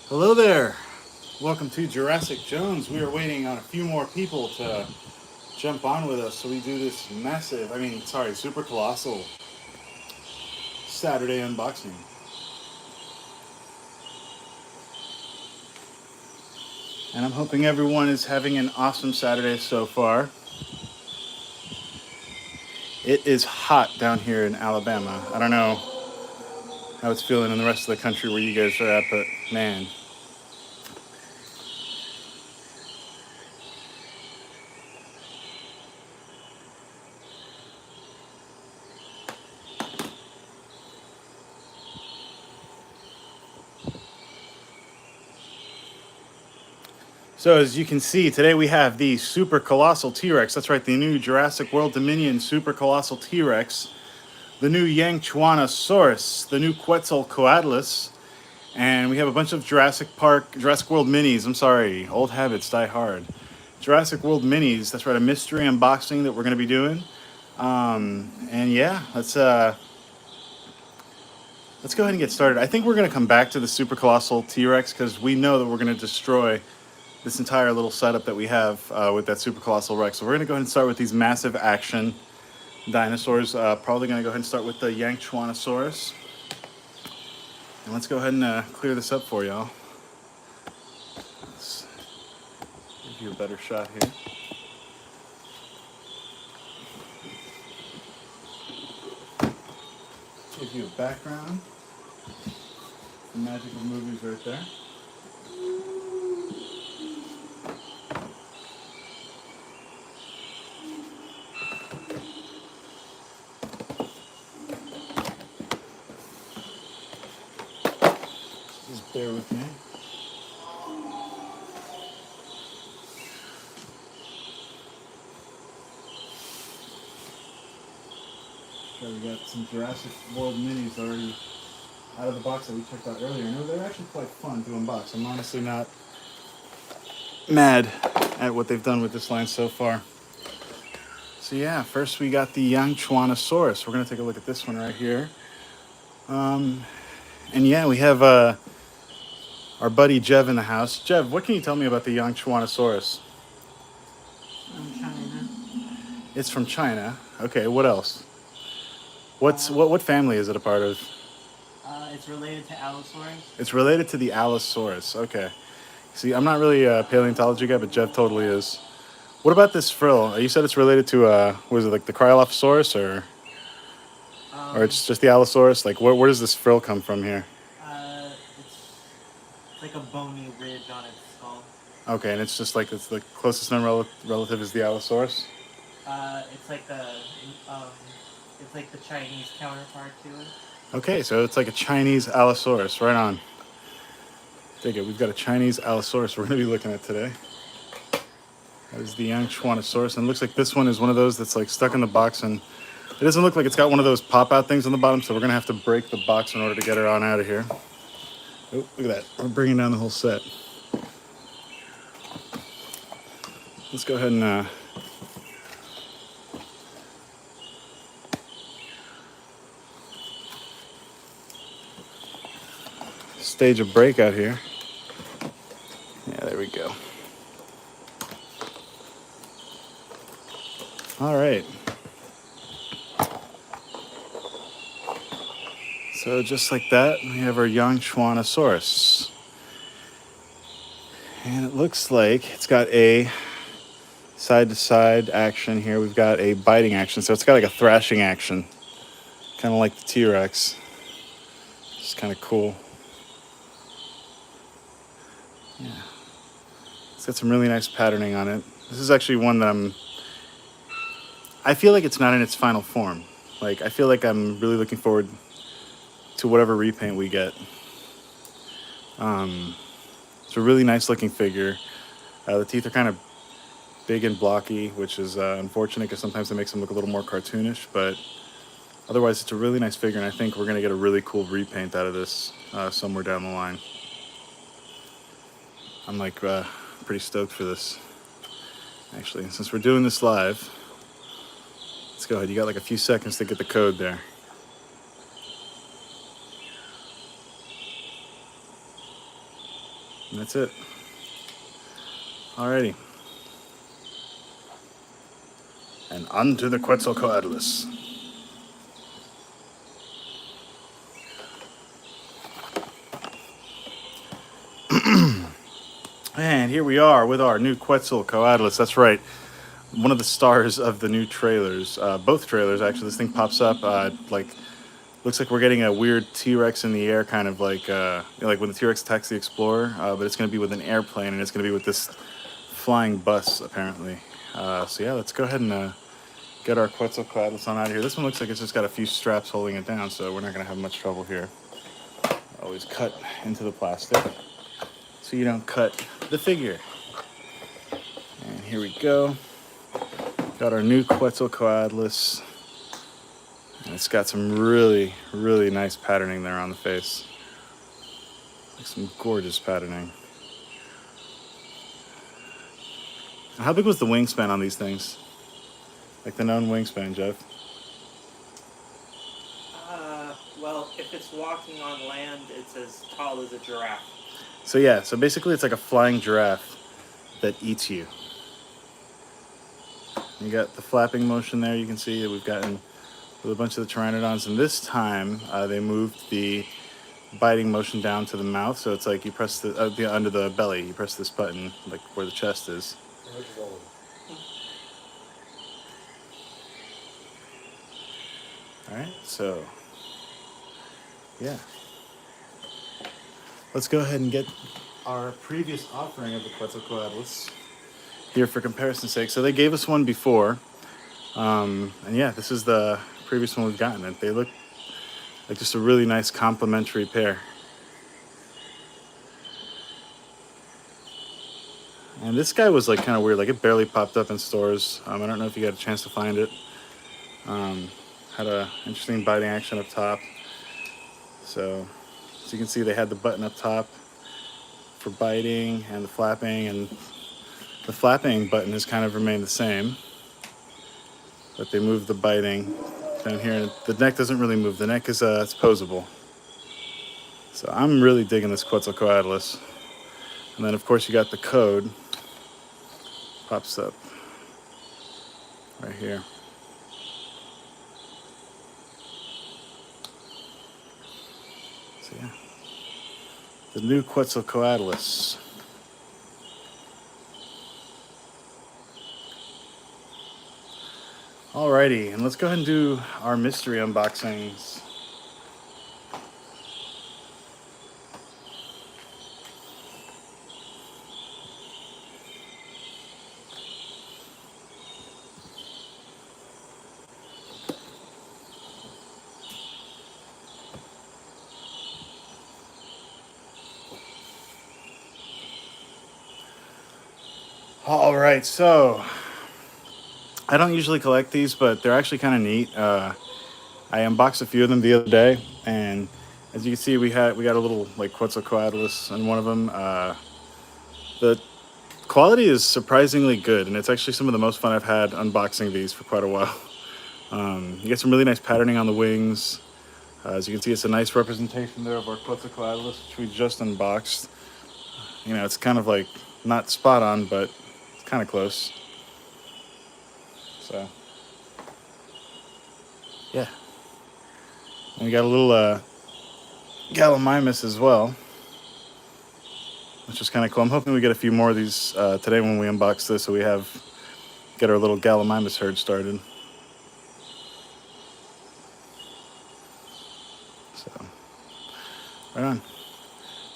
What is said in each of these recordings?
Hello there. Welcome to Jurassic Jones. We are waiting on a few more people to jump on with us so we do this super colossal Saturday unboxing. And I'm hoping everyone is having an awesome Saturday so far. It is hot down here in Alabama. I don't know how it's feeling in the rest of the country where you guys are at, but man, so as you can see, today we have the Super Colossal T-Rex. That's right, the new Jurassic World Dominion Super Colossal T-Rex. The new Yangchuanosaurus, the new Quetzalcoatlus, and we have a bunch of Jurassic World Minis. I'm sorry, old habits die hard. Jurassic World Minis. That's right, a mystery unboxing that we're going to be doing. And yeah, let's go ahead and get started. I think we're going to come back to the Super Colossal T-Rex because we know that we're going to destroy this entire little setup that we have with that Super Colossal Rex. So we're going to go ahead and start with these massive action dinosaurs. Probably going to go ahead and start with the Yangchuanosaurus. And let's go ahead and clear this up for y'all. Let's give you a better shot here. Give you a background. The magic of movies right there. Just bear with me. Okay, we got some Jurassic World Minis already out of the box that we checked out earlier. No, they're actually quite fun to unbox. I'm honestly not mad at what they've done with this line so far. So yeah, first we got the Yangchuanosaurus. We're going to take a look at this one right here. And yeah, we have our buddy Jev in the house. Jev, what can you tell me about the Yangchuanosaurus? From China. It's from China. Okay, what else? What family is it a part of? It's related to Allosaurus. It's related to the Allosaurus. Okay. See, I'm not really a paleontology guy, but Jeff totally is. What about this frill? You said it's related to was it like the Cryolophosaurus or it's just the Allosaurus? Like, where does this frill come from here? It's like a bony ridge on its skull. Okay, and it's just like it's the closest known relative is the Allosaurus. It's like the Chinese counterpart to it. Okay, so it's like a Chinese Allosaurus. Right on. Dig it. We've got a Chinese Allosaurus we're going to be looking at today. That is the Yangchuanosaurus, and it looks like this one is one of those that's like stuck in the box, and it doesn't look like it's got one of those pop-out things on the bottom, so we're going to have to break the box in order to get her on out of here. Oh, look at that. We're bringing down the whole set. Let's go ahead and stage a breakout here. Yeah, there we go. All right. So just like that, we have our Yangchuanosaurus. And it looks like it's got a side-to-side action here. We've got a biting action, so it's got like a thrashing action. Kind of like the T-Rex. It's kind of cool. Yeah. It's got some really nice patterning on it. This is actually one that I feel like it's not in its final form. Like, I feel like I'm really looking forward to whatever repaint we get. It's a really nice looking figure. The teeth are kind of big and blocky, which is unfortunate because sometimes it makes them look a little more cartoonish, but otherwise it's a really nice figure, and I think we're going to get a really cool repaint out of this somewhere down the line. I'm like pretty stoked for this. Actually, since we're doing this live, let's go ahead. You got like a few seconds to get the code there. And that's it. Alrighty. And on to the Quetzalcoatlus. And here we are with our new Quetzalcoatlus. That's right. One of the stars of the new trailers. Both trailers, actually. This thing pops up looks like we're getting a weird T-Rex in the air, kind of like like when the T-Rex attacks the Explorer, but it's going to be with an airplane, and it's going to be with this flying bus, apparently. So yeah, let's go ahead and get our Quetzalcoatlus on out of here. This one looks like it's just got a few straps holding it down, so we're not going to have much trouble here. Always cut into the plastic so you don't cut the figure. And here we go. Got our new Quetzalcoatlus. And it's got some really, really nice patterning there on the face. Like some gorgeous patterning. How big was the wingspan on these things? Like the known wingspan, Jeff? Well, if it's walking on land, it's as tall as a giraffe. So yeah, so basically it's like a flying giraffe that eats you. You got the flapping motion there. You can see that we've gotten with a bunch of the pteranodons, and this time they moved the biting motion down to the mouth, so it's like you press the under the belly, you press this button like where the chest is. All right, so yeah, let's go ahead and get our previous offering of the Quetzalcoatlus here for comparison's sake. So they gave us one before, and yeah, this is the previous one we've gotten. They look like just a really nice complementary pair. And this guy was like kind of weird, like it barely popped up in stores. I don't know if you got a chance to find it. Had a interesting biting action up top. So as you can see, they had the button up top for biting and the flapping, and the flapping button has kind of remained the same, but they moved the biting down here, and the neck doesn't really move. The neck is it's posable. So I'm really digging this Quetzalcoatlus. And then of course you got the code. Pops up right here. So yeah, the new Quetzalcoatlus. Alrighty, and let's go ahead and do our mystery unboxings. Alright, so I don't usually collect these, but they're actually kind of neat. I unboxed a few of them the other day, and as you can see, we got a little like Quetzalcoatlus in one of them. The quality is surprisingly good, and it's actually some of the most fun I've had unboxing these for quite a while. You get some really nice patterning on the wings. As you can see, it's a nice representation there of our Quetzalcoatlus, which we just unboxed. You know, it's kind of like not spot on, but it's kind of close. So, yeah. And we got a little Gallimimus as well, which is kind of cool. I'm hoping we get a few more of these today when we unbox this, so we get our little Gallimimus herd started. So, right on.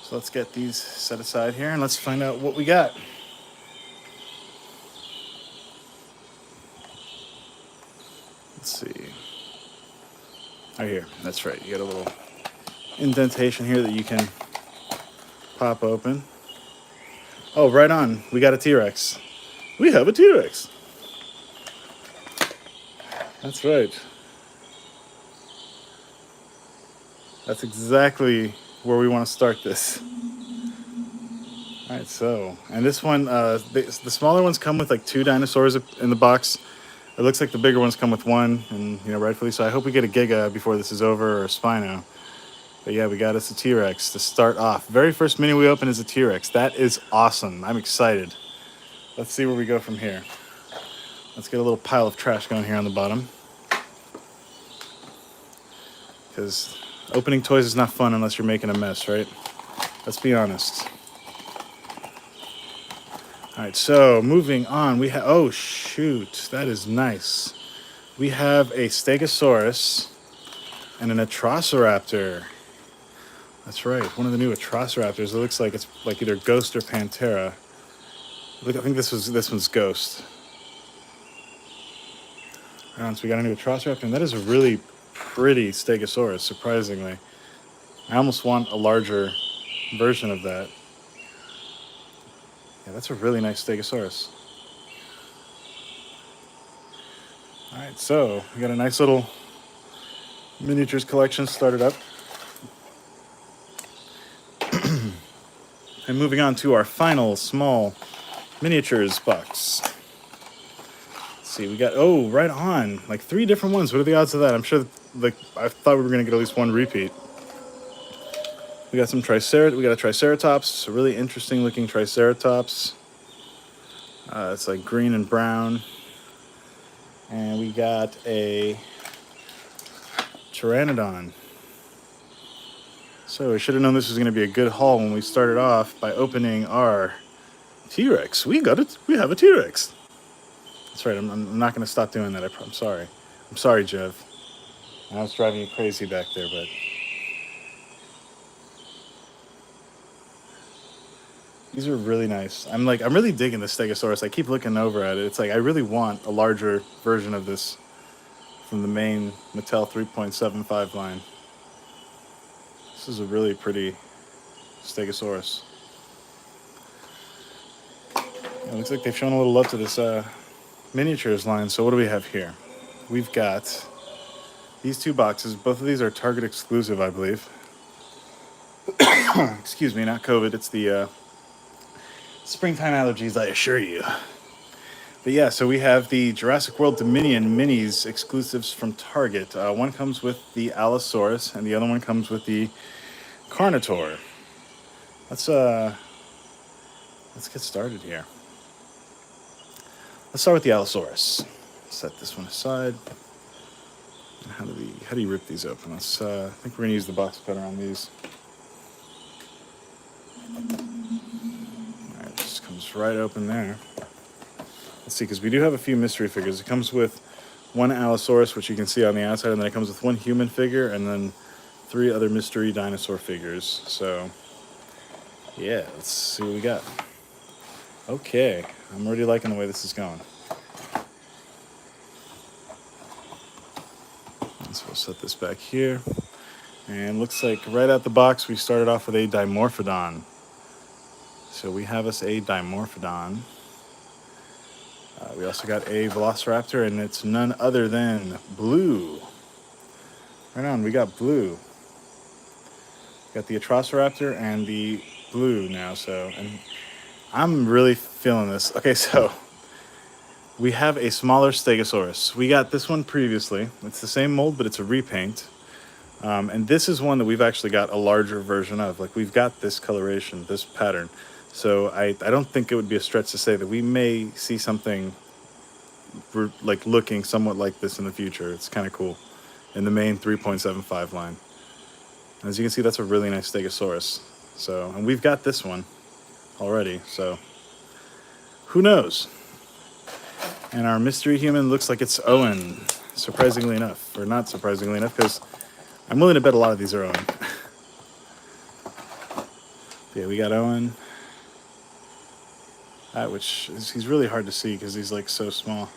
So let's get these set aside here, and let's find out what we got. Let's see. Right here. That's right. You got a little indentation here that you can pop open. Oh, right on. We got a T-Rex. We have a T-Rex. That's right. That's exactly where we want to start this. All right, so, and this one, the smaller ones come with like 2 dinosaurs in the box. It looks like the bigger ones come with 1, and, you know, rightfully so. I hope we get a Giga before this is over, or a Spino. But yeah, we got us a T-Rex to start off. Very first mini we open is a T-Rex. That is awesome. I'm excited. Let's see where we go from here. Let's get a little pile of trash going here on the bottom. Because opening toys is not fun unless you're making a mess, right? Let's be honest. All right, so moving on, we have, oh shoot, that is nice. We have a Stegosaurus and an Atrociraptor. That's right, one of the new Atrociraptors. It looks like it's like either Ghost or Pantera. Look, I think this one's Ghost. All right, so we got a new Atrociraptor, and that is a really pretty Stegosaurus, surprisingly. I almost want a larger version of that. Yeah, that's a really nice Stegosaurus. All right, so we got a nice little miniatures collection started up. And moving on to our final small miniatures box. Let's see, we got, oh, right on, like 3 different ones. What are the odds of that? I'm sure, like, I thought we were gonna get at least one repeat. We got we got a Triceratops, a really interesting looking Triceratops. It's like green and brown. And we got a Pteranodon. So we should have known this was going to be a good haul when we started off by opening our T-Rex. We have a T-Rex. That's right. I'm not going to stop doing that. I'm sorry. I'm sorry, Jev. I was driving you crazy back there, but these are really nice. I'm really digging the Stegosaurus. I keep looking over at it. It's like I really want a larger version of this from the main Mattel 3.75 line. This is a really pretty Stegosaurus. It looks like they've shown a little love to this miniatures line. So what do we have here? We've got these 2 boxes. Both of these are Target exclusive, I believe. Excuse me, not COVID. It's the springtime allergies, I assure you. But yeah, so we have the Jurassic World Dominion Minis exclusives from Target. One comes with the Allosaurus, and the other one comes with the Carnotaur. Let's get started here. Let's start with the Allosaurus. Set this one aside. How do you rip these open? I think we're gonna use the box cutter on these. All right, just comes right open there. Let's see, because we do have a few mystery figures. It comes with 1 Allosaurus, which you can see on the outside, and then it comes with 1 human figure, and then 3 other mystery dinosaur figures. So, yeah, let's see what we got. Okay, I'm already liking the way this is going. So we'll set this back here. And looks like right out the box, we started off with a Dimorphodon. So we have us a Dimorphodon. We also got a Velociraptor, and it's none other than Blue. Right on, we got Blue. Got the Atrociraptor and the Blue now, and I'm really feeling this. Okay, so we have a smaller Stegosaurus. We got this one previously. It's the same mold, but it's a repaint. And this is one that we've actually got a larger version of. Like, we've got this coloration, this pattern. So I don't think it would be a stretch to say that we may see something like looking somewhat like this in the future. It's kind of cool in the main 3.75 line. As you can see, that's a really nice Stegosaurus. So, and we've got this one already, so who knows? And our mystery human looks like it's Owen, surprisingly enough, or not surprisingly enough, because I'm willing to bet a lot of these are Owen. Yeah, we got Owen. Which is, he's really hard to see because he's like so small.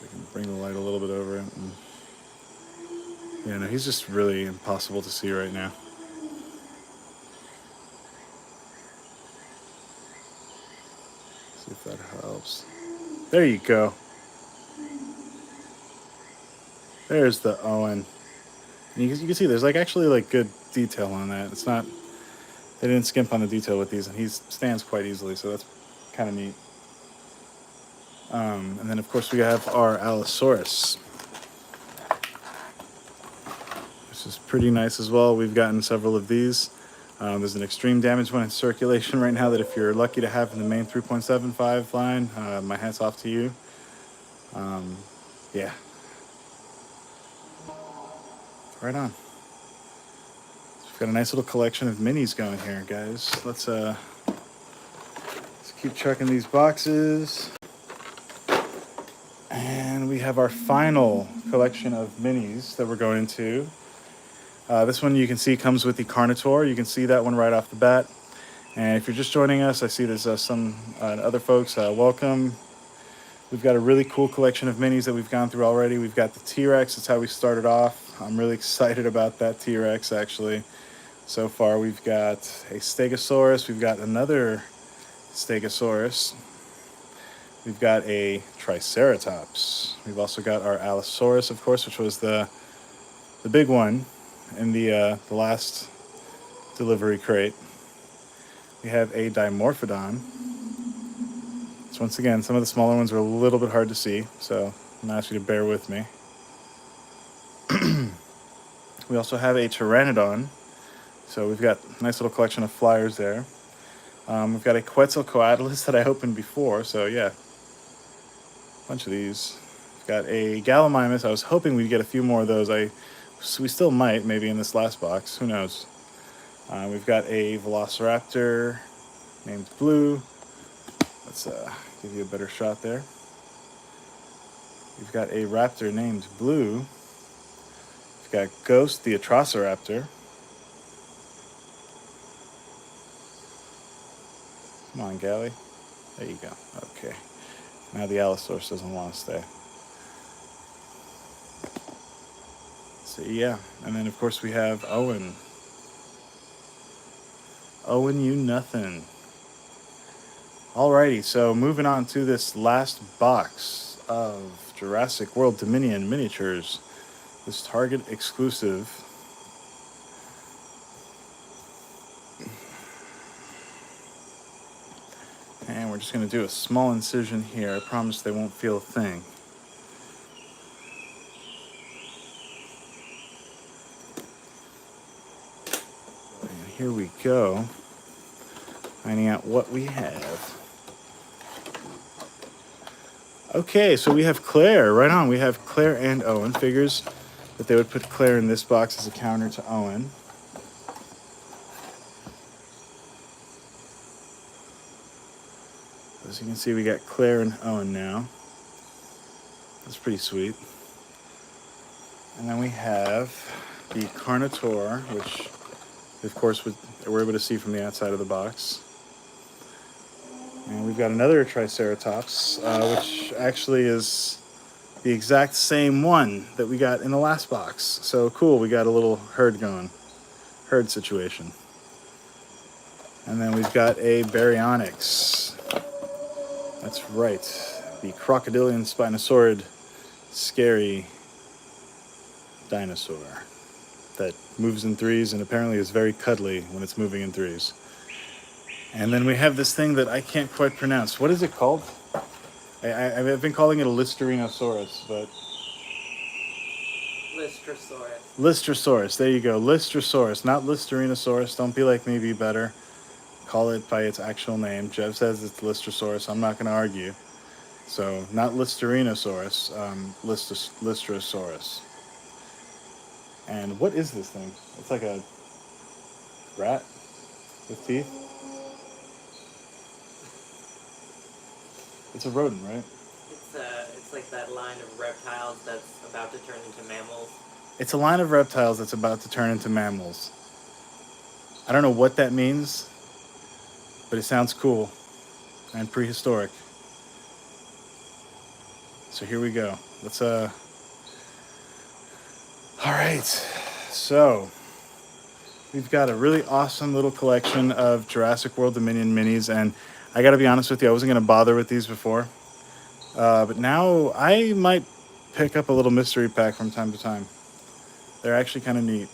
We can bring the light a little bit over it. And yeah, no, he's just really impossible to see right now. See if that helps. There you go. There's the Owen. And you can see there's like actually like good detail on that. It's not. They didn't skimp on the detail with these, and he stands quite easily, so that's kind of neat. And then, of course, we have our Allosaurus. which is pretty nice as well. We've gotten several of these. There's an extreme damage one in circulation right now that if you're lucky to have in the main 3.75 line, my hat's off to you. Yeah. Right on. We've got a nice little collection of minis going here, guys. Let's keep checking these boxes. And we have our final collection of minis that we're going to. This one you can see comes with the Carnotaur. You can see that one right off the bat. And if you're just joining us, I see there's some other folks. Welcome. We've got a really cool collection of minis that we've gone through already. We've got the T-Rex. That's how we started off. I'm really excited about that T-Rex, actually. So far, we've got a Stegosaurus. We've got another Stegosaurus. We've got a Triceratops. We've also got our Allosaurus, of course, which was the big one in the last delivery crate. We have a Dimorphodon. So once again, some of the smaller ones are a little bit hard to see, so I'm going to ask you to bear with me. We also have a Pteranodon. So we've got a nice little collection of flyers there. We've got a Quetzalcoatlus that I opened before, so yeah. A bunch of these. We've got a Gallimimus. I was hoping we'd get a few more of those. We still might, maybe in this last box. Who knows? We've got a Velociraptor named Blue. Let's give you a better shot there. We've got a raptor named Blue. We've got Ghost, the Atrociraptor. Come on, Gally. There you go. Okay. Now the Allosaurus doesn't want to stay. So yeah, and then of course we have Owen. Owen, you nothing. Alrighty, so moving on to this last box of Jurassic World Dominion miniatures. This Target exclusive. And we're just going to do a small incision here. I promise they won't feel a thing. And here we go. Finding out what we have. Okay, so we have Claire. Right on. We have Claire and Owen. Figures that they would put Claire in this box as a counter to Owen. As you can see, we got Claire and Owen now. That's pretty sweet. And then we have the Carnotaur, which, of course, we're able to see from the outside of the box. And we've got another Triceratops, which actually is the exact same one that we got in the last box. So cool, we got a little herd going. Herd situation. And then we've got a Baryonyx. That's right, the crocodilian spinosaurid scary dinosaur that moves in threes and apparently is very cuddly when it's moving in threes. And then we have this thing that I can't quite pronounce. What is it called? I've been calling it a Listerinosaurus, but... Lystrosaurus. Lystrosaurus, there you go. Lystrosaurus, not Listerinosaurus. Don't be like me, be better. Call it by its actual name. Jeff says it's Lystrosaurus. I'm not going to argue. So, not Listerinosaurus, Lystrosaurus. And what is this thing? It's like a rat with teeth. It's a rodent, right? It's like that line of reptiles that's about to turn into mammals. It's a line of reptiles that's about to turn into mammals. I don't know what that means, but it sounds cool and prehistoric. So here we go. Let's all right. So we've got a really awesome little collection of Jurassic World Dominion minis, and I gotta be honest with you, I wasn't gonna bother with these before. But now I might pick up a little mystery pack from time to time. They're actually kind of neat.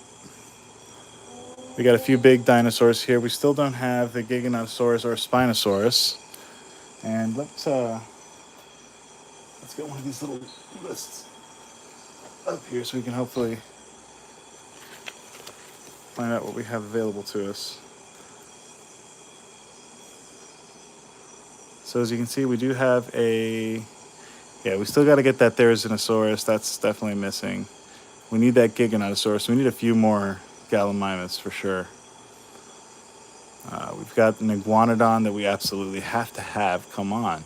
We got a few big dinosaurs here. We still don't have the Giganotosaurus or Spinosaurus. And let's get one of these little lists up here so we can hopefully find out what we have available to us. So as you can see, we do have a... Yeah, we still got to get that Therizinosaurus. That's definitely missing. We need that Giganotosaurus. We need a few more Gallimimus for sure. We've got an Iguanodon that we absolutely have to have. Come on.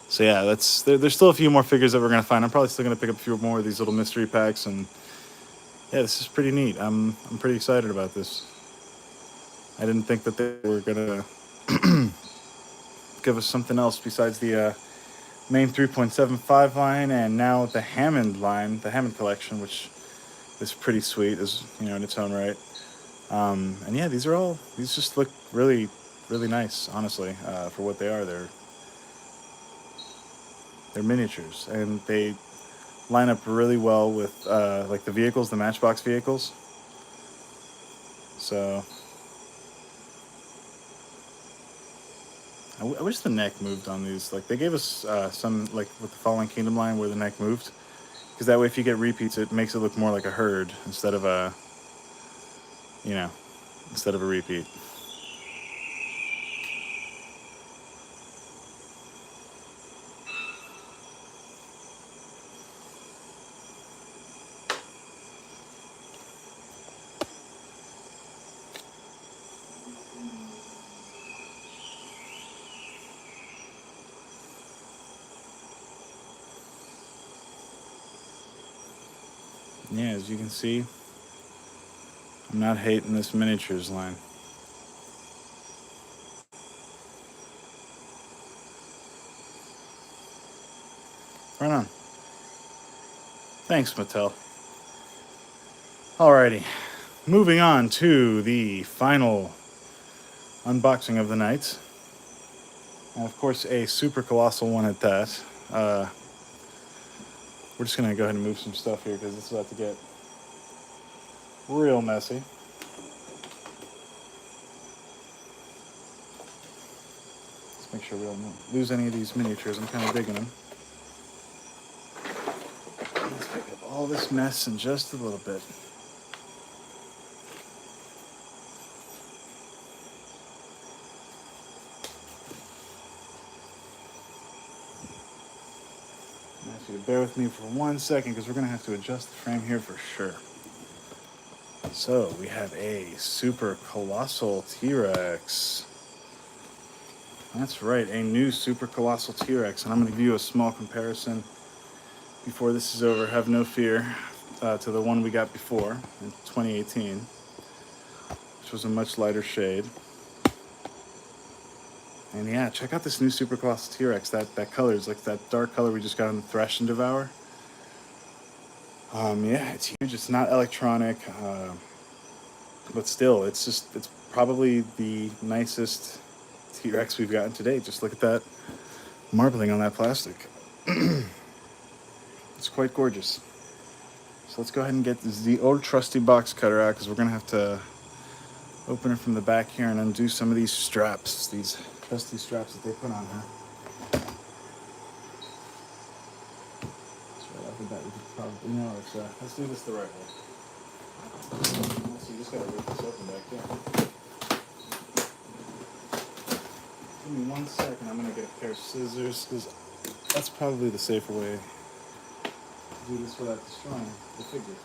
So yeah, there's still a few more figures that we're going to find. I'm probably still going to pick up a few more of these little mystery packs. And yeah, this is pretty neat. I'm pretty excited about this. I didn't think that they were going to give us something else besides the main 3.75 line and now the Hammond line, the Hammond collection, which is pretty sweet, as you know, in its own right. And yeah, these just look really, really nice, honestly, for what they are. They're miniatures, and they line up really well with like the vehicles, the Matchbox vehicles. So I wish the neck moved on these. Like they gave us some like with the Fallen Kingdom line where the neck moved, because that way if you get repeats, it makes it look more like a herd instead of a, you know, instead of a repeat. Yeah, as you can see, I'm not hating this miniatures line. Right on. Thanks, Mattel. Alrighty, moving on to the final unboxing of the night. And of course, a super colossal one at that. We're just gonna go ahead and move some stuff here because it's about to get real messy. Let's make sure we don't lose any of these miniatures. I'm kind of digging them. Let's pick up all this mess in just a little bit. I ask you to bear with me for 1 second because we're going to have to adjust the frame here for sure. So we have a Super Colossal T-Rex. That's right, a new Super Colossal T-Rex. And I'm going to give you a small comparison before this is over. Have no fear to the one we got before in 2018, which was a much lighter shade. And yeah, check out this new Super Colossal T-Rex. That color is like that dark color we just got on the Thresh and Devour. Yeah, it's huge. It's not electronic, but still, it's probably the nicest T-Rex we've gotten to date. Just look at that marbling on that plastic. It's quite gorgeous. So let's go ahead and get the old trusty box cutter out because we're gonna have to open it from the back here and undo some of these straps, these trusty straps that they put on her. Right off the bat, we could probably, let's do this the right way. So you just gotta rip this open back there. Give me 1 second, I'm gonna get a pair of scissors, because that's probably the safer way to do this without destroying the figure.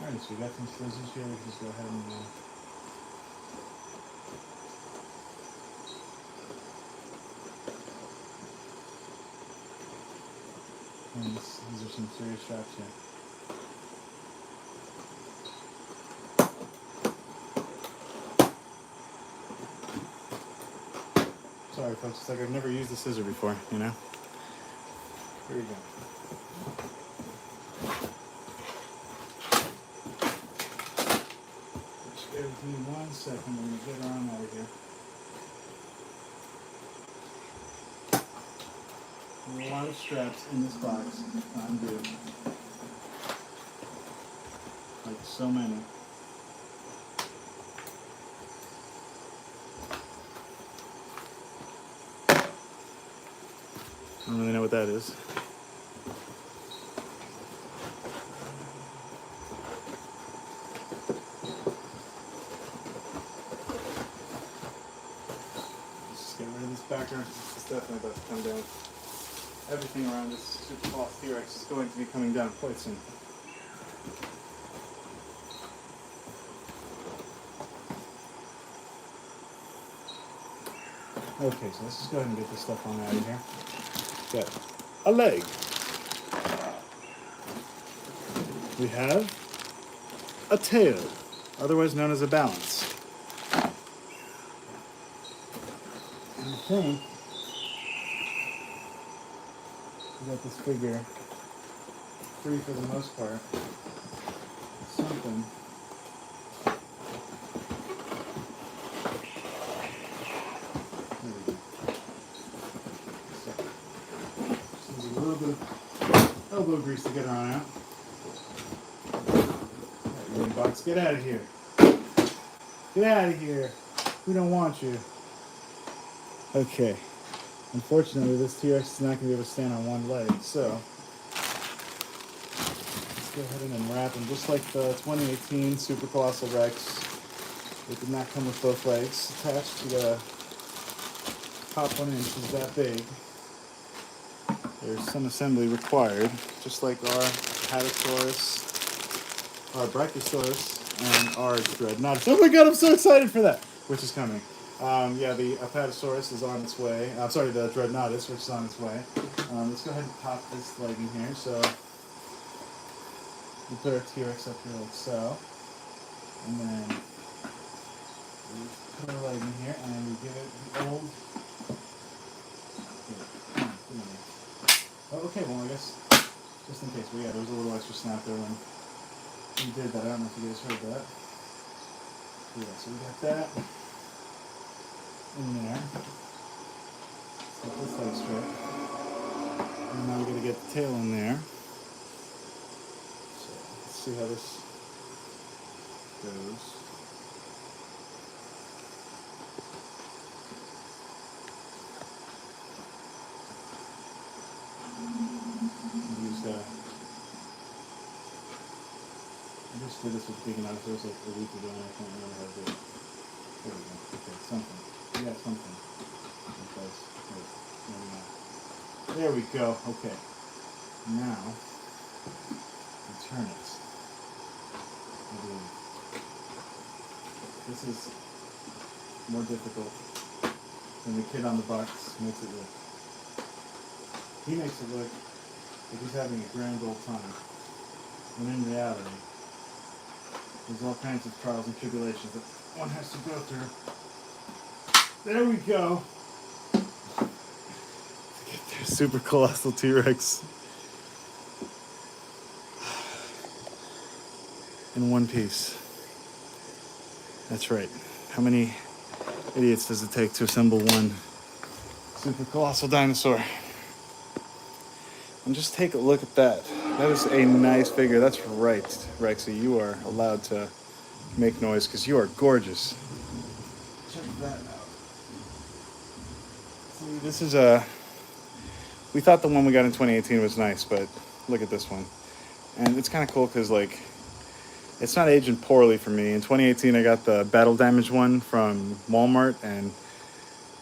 Alright, so we got some scissors here, we can just go ahead and these are some serious straps here. Sorry folks, it's like I've never used a scissor before, you know? Here we go. Just bear with me 1 second, I'm going to get her on out of here. There are a lot of straps in this box to undo. Like so many. I don't really know what that is. Let's just get rid of this background. It's definitely about to come down. Everything around this Super Colossal T-Rex is going to be coming down quite soon. Okay, so let's just go ahead and get this stuff on out of here. Got a leg. We have a tail, otherwise known as a balance. And I think we got this figure free for the most part. Something. There we go. So, just needs a little bit of elbow grease to get her on out. Box, get out of here. Get out of here. We don't want you. Okay. Unfortunately, this T-Rex is not going to be able to stand on one leg, so let's go ahead and unwrap him. Just like the 2018 Super Colossal Rex, it did not come with both legs attached. You gotta pop one in. She's that big. There's some assembly required, just like our Apatosaurus, our Brachiosaurus, and our Dreadnoughtus. Oh my god, I'm so excited for that! Which is coming. Yeah, the Apatosaurus is on its way. Sorry, the Dreadnoughtus, which is on its way. Let's go ahead and pop this leg in here. So, we put our T-Rex up here like so. And then we put our leg in here, and we give it the old... Oh, okay, well, I guess, just in case. Well, yeah, there was a little extra snap there when we did that. I don't know if you guys heard that. Yeah, so we got that in there. Let's get this leg straight. And now we're going to get the tail in there. So let's see how this goes. I just did this with Giganotosaurus like a week ago and I can't remember how to do it. There we go. Okay, something. We got something. Because, wait, maybe not. There we go. Okay. Now, we turn it. I believe. This is more difficult than the kid on the box makes it look. He makes it look like he's having a grand old time. When in reality, there's all kinds of trials and tribulations that one has to go through. There we go. Get their Super Colossal T-Rex. In one piece. That's right. How many idiots does it take to assemble one Super Colossal dinosaur? And just take a look at that. That is a nice figure. That's right, Rexy. You are allowed to make noise because you are gorgeous. Check that out. See, this is we thought the one we got in 2018 was nice, but look at this one. And it's kind of cool because, like, it's not aging poorly for me. In 2018, I got the battle damage one from Walmart, and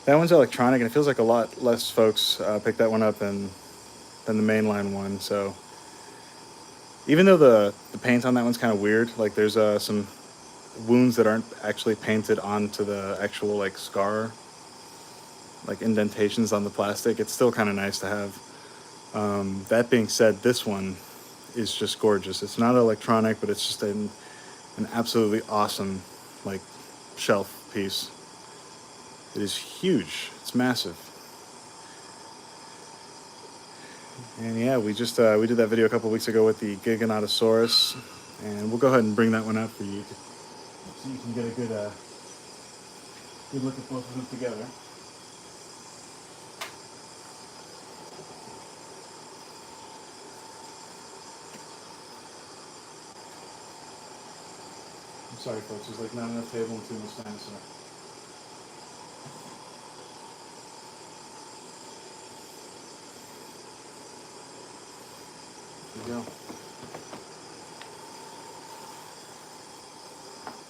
that one's electronic, and it feels like a lot less folks pick that one up than the mainline one. So even though the paint on that one's kind of weird, like there's some wounds that aren't actually painted onto the actual like scar, like indentations on the plastic, it's still kind of nice to have. That being said, this one is just gorgeous. It's not electronic, but it's just an absolutely awesome like shelf piece. It is huge. It's massive. And yeah, we just we did that video a couple weeks ago with the Giganotosaurus, and we'll go ahead and bring that one out for you so you can get a good look at both of them together. I'm sorry, folks. There's like not enough table and too much dinosaur.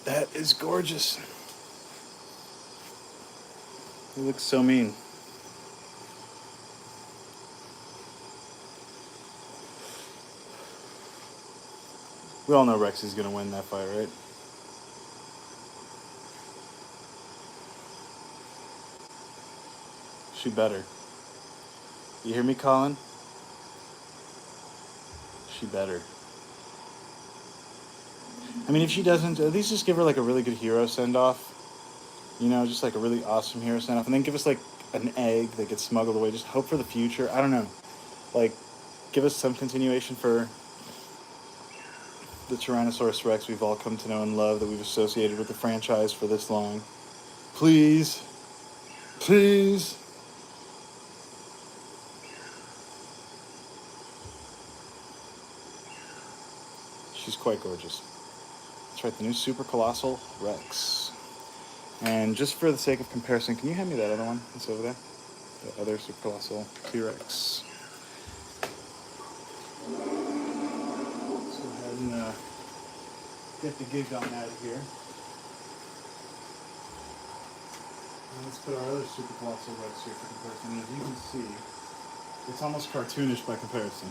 That is gorgeous. He looks so mean. We all know Rexy's gonna win that fight, right? She better. You hear me, Colin? She better. I mean, if she doesn't, at least just give her like a really good hero send off. You know, just like a really awesome hero send off, and then give us like an egg that gets smuggled away. Just hope for the future. I don't know. Like, give us some continuation for the Tyrannosaurus Rex we've all come to know and love, that we've associated with the franchise for this long. Please. Please. She's quite gorgeous. That's right, the new Super Colossal Rex. And just for the sake of comparison, can you hand me that other one that's over there? The other Super Colossal T-Rex. So go ahead and get the gig on out of here. And let's put our other Super Colossal Rex here for comparison. And as you can see, it's almost cartoonish by comparison.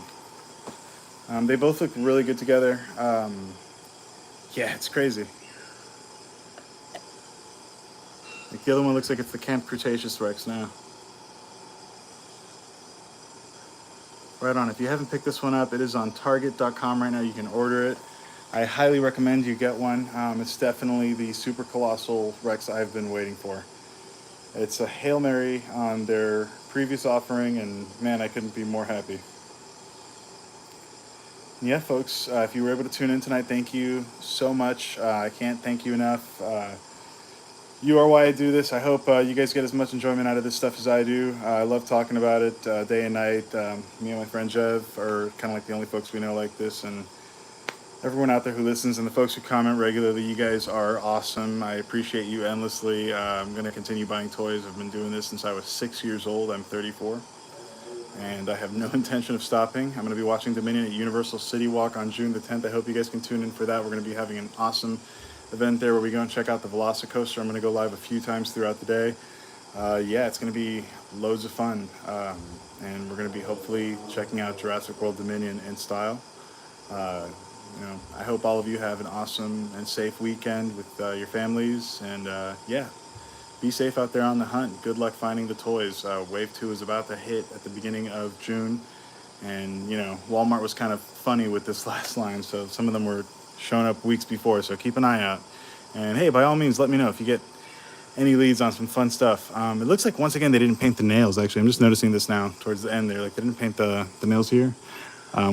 They both look really good together. Yeah, it's crazy. Like the other one looks like it's the Camp Cretaceous Rex now. Right on. If you haven't picked this one up, it is on Target.com right now. You can order it. I highly recommend you get one. It's definitely the Super Colossal Rex I've been waiting for. It's a Hail Mary on their previous offering, and man, I couldn't be more happy. Yeah, folks, if you were able to tune in tonight, thank you so much. I can't thank you enough. You are why I do this. I hope you guys get as much enjoyment out of this stuff as I do. I love talking about it day and night. Me and my friend Jev are kind of like the only folks we know like this, and everyone out there who listens and the folks who comment regularly, you guys are awesome. I appreciate you endlessly. I'm going to continue buying toys. I've been doing this since I was 6 years old. I'm 34. And I have no intention of stopping. I'm going to be watching Dominion at Universal City Walk on June the 10th. I hope you guys can tune in for that. We're going to be having an awesome event there where we go and check out the Velocicoaster. I'm going to go live a few times throughout the day. Yeah, it's going to be loads of fun. And we're going to be hopefully checking out Jurassic World Dominion in style. You know, I hope all of you have an awesome and safe weekend with your families. And yeah. Be safe out there on the hunt. Good luck finding the toys. Wave 2 is about to hit at the beginning of June. And, you know, Walmart was kind of funny with this last line. So some of them were showing up weeks before. So keep an eye out. And, hey, by all means, let me know if you get any leads on some fun stuff. It looks like, once again, they didn't paint the nails, actually. I'm just noticing this now towards the end there. Like, they didn't paint the nails here,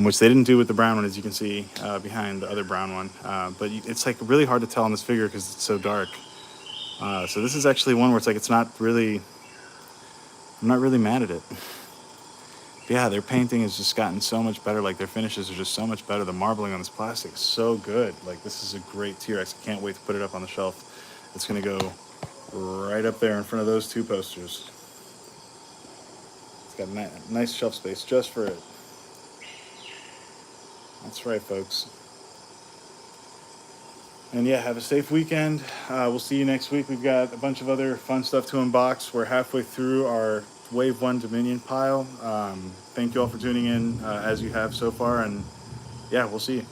which they didn't do with the brown one, as you can see behind the other brown one. But it's, like, really hard to tell on this figure because it's so dark. So this is actually one where it's like, I'm not really mad at it. But yeah, their painting has just gotten so much better. Like, their finishes are just so much better. The marbling on this plastic is so good. Like, this is a great T-Rex. I can't wait to put it up on the shelf. It's going to go right up there in front of those two posters. It's got nice shelf space just for it. That's right, folks. And yeah, have a safe weekend. We'll see you next week. We've got a bunch of other fun stuff to unbox. We're halfway through our Wave 1 Dominion pile. Thank you all for tuning in as you have so far. And yeah, we'll see you.